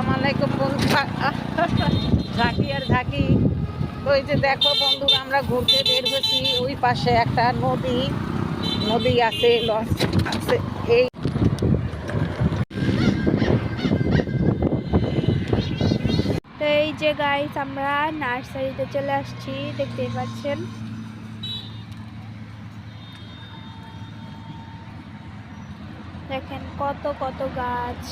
আসসালামু আলাইকুম বন্ধুরা। ঝাঁকি আর ঝাঁকি। তো এই যে দেখো বন্ধুরা, আমরা ঘুরতে বের হয়েছি। ওই পাশে একটা নদী নদী আছে, লঞ্চ আছে। এই তো এই যে গাইস, আমরা নার্সারিতে চলে আসছি, দেখতেই পাচ্ছেন। দেখেন কত কত গাছ।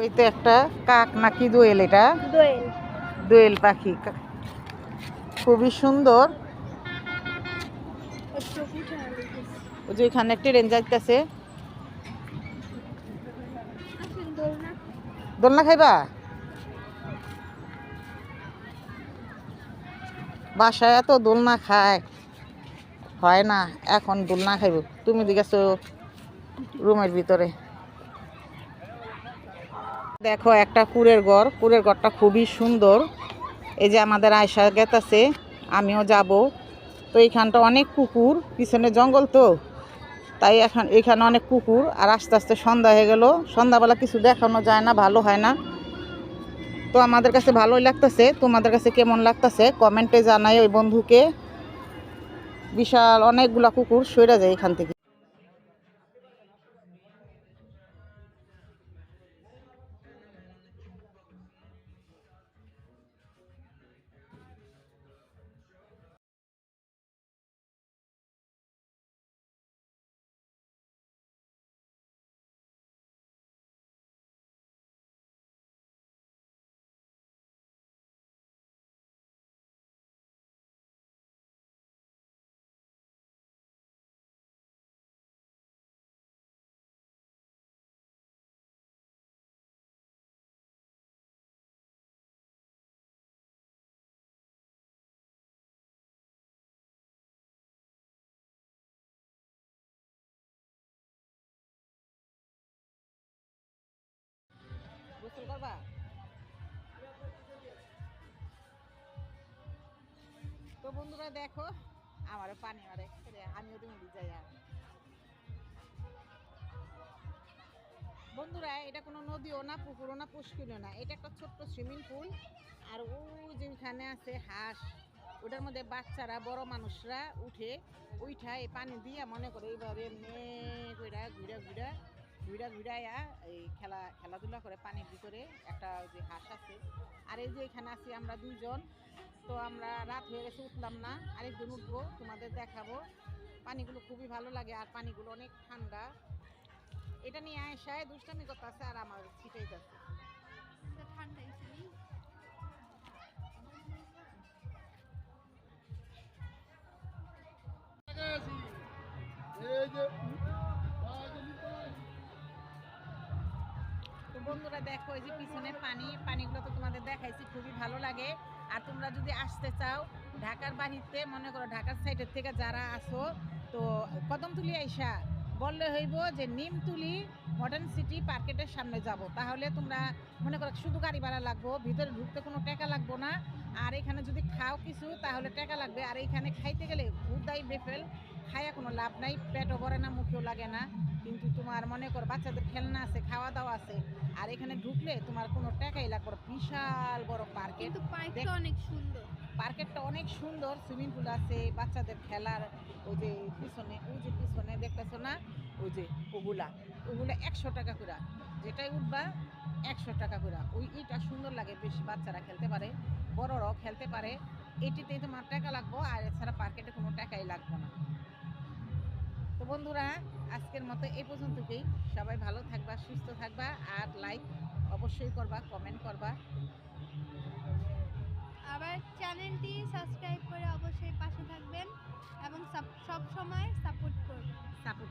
ওই তো একটা কাক নাকি দোয়েল, এটা দোয়েল। দোয়েল পাখি, খুবই সুন্দর। ওই যে ওইখানে ট্রেন যাইতেছে। দোলনা খাইবা? বাসায় এত দোলনা খায়, হয় না। এখন দোলনা খাইব। তুমি দিকেছো রুমের ভিতরে। দেখো একটা কুড়ের ঘর, কুড়ের ঘরটা খুবই সুন্দর। এই যে আমাদের আয়সা গেত আছে, আমিও যাব। তো এইখানটা অনেক কুকুর, পিছনে জঙ্গল, তো তাই এখন এখানে অনেক কুকুর। আর আস্তে আস্তে সন্ধ্যা হয়ে গেল, সন্ধ্যাবেলা কিছু দেখানো যায় না, ভালো হয় না। তো আমাদের কাছে ভালোই লাগতেছে। তোমাদের কাছে কেমন লাগতেছে কমেন্টে জানাই। ওই বন্ধুকে বিশাল অনেকগুলা কুকুর সইরা যায় এখান থেকে। গোসল করবা? তো বন্ধুরা দেখো, আমারও পানি মারে, আমিও তুমি ভিজাই। বন্ধুরা এটা কোনো নদীও না, পুকুরও না, পুষ্কিরও না, এটা একটা ছোট্ট সুইমিং পুল। আর ওই যে ওইখানে আছে হাঁস, ওটার মধ্যে বাচ্চারা বড় মানুষরা উঠে উঠা এই পানি দিয়ে মনে করে এইভাবে ঘুরা ঘুরা ঘুরা ঘুরা ঘুরাইয়া এই খেলাধুলা করে পানির ভিতরে। একটা ওই যে হাঁস আছে। আর এই যে এখানে আছি আমরা দুইজন। তো আমরা রাত হয়ে গেছে, উঠলাম না, আরেকদিন উঠবো, তোমাদের দেখাবো। পানিগুলো খুবই ভালো লাগে, আর পানিগুলো অনেক ঠান্ডা। এটা নিয়ে আয়সায় দুষ্টামি করতেছে আর আমার ছিটাই যাচ্ছে। তো বন্ধুরা দেখো, এই যে পিছনে পানিগুলো তো তোমাদের দেখাইছি, খুবই ভালো লাগে। আর তোমরা যদি আসতে চাও ঢাকার বাড়িতে, মনে করো ঢাকার সাইডের থেকে যারা আসো, তো কদমতলি আইসা বললে হইব যে নিমতুলি মডার্ন সিটি মার্কেটের সামনে যাব। তাহলে তোমরা মনে করো শুধু গাড়ি ভাড়া লাগবো, ভিতরে ঢুকতে কোনো টাকা লাগবো না। আর এখানে যদি খাও কিছু তাহলে টাকা লাগবে। আর এইখানে খাইতে গেলে হুদাই বেফেল, খাইয়া কোনো লাভ নাই, পেটও ভরে না, মুখেও লাগে না। কিন্তু তোমার মনে করো বাচ্চাদের খেলনা আছে, খাওয়া দাওয়া আছে। আর এখানে ঢুকলে তোমার কোনো টাকাই লাগবে না। বিশাল বড় পার্কেট, অনেক সুন্দর। পার্কেটটা অনেক সুন্দর। সুইমিং পুল আছে, বাচ্চাদের খেলার। ওই যে পিছনে দেখতেছো না, ওই যে ওগুলা 100 টাকা করে, যেটাই উঠবা 100 টাকা করে। ওই ইটা সুন্দর লাগে, বেশি বাচ্চারা খেলতে পারে, বড়রাও খেলতে পারে। এটিতেই তোমার টাকা লাগবো, আর এছাড়া পার্কেটে কোনো টাকাই লাগবে না। তো বন্ধুরা আজকের মতো এই পর্যন্তই। সবাই ভালো থাকবা, সুস্থ থাকবা, আর লাইক অবশ্যই করবা, কমেন্ট করবা। আবার চ্যানেলটি সাবস্ক্রাইব করে অবশ্যই পাশে থাকবেন এবং সব সময় সাপোর্ট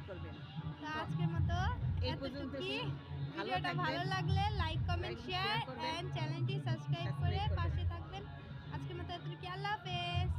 করবেন। তো আজকের মতো এই পর্যন্তই। ভিডিওটা ভালো লাগলে লাইক, কমেন্ট, শেয়ার এন্ড চ্যানেলটি সাবস্ক্রাইব করে পাশে থাকবেন। আজকের মতো এতটুকু। আল্লাহ হাফেজ।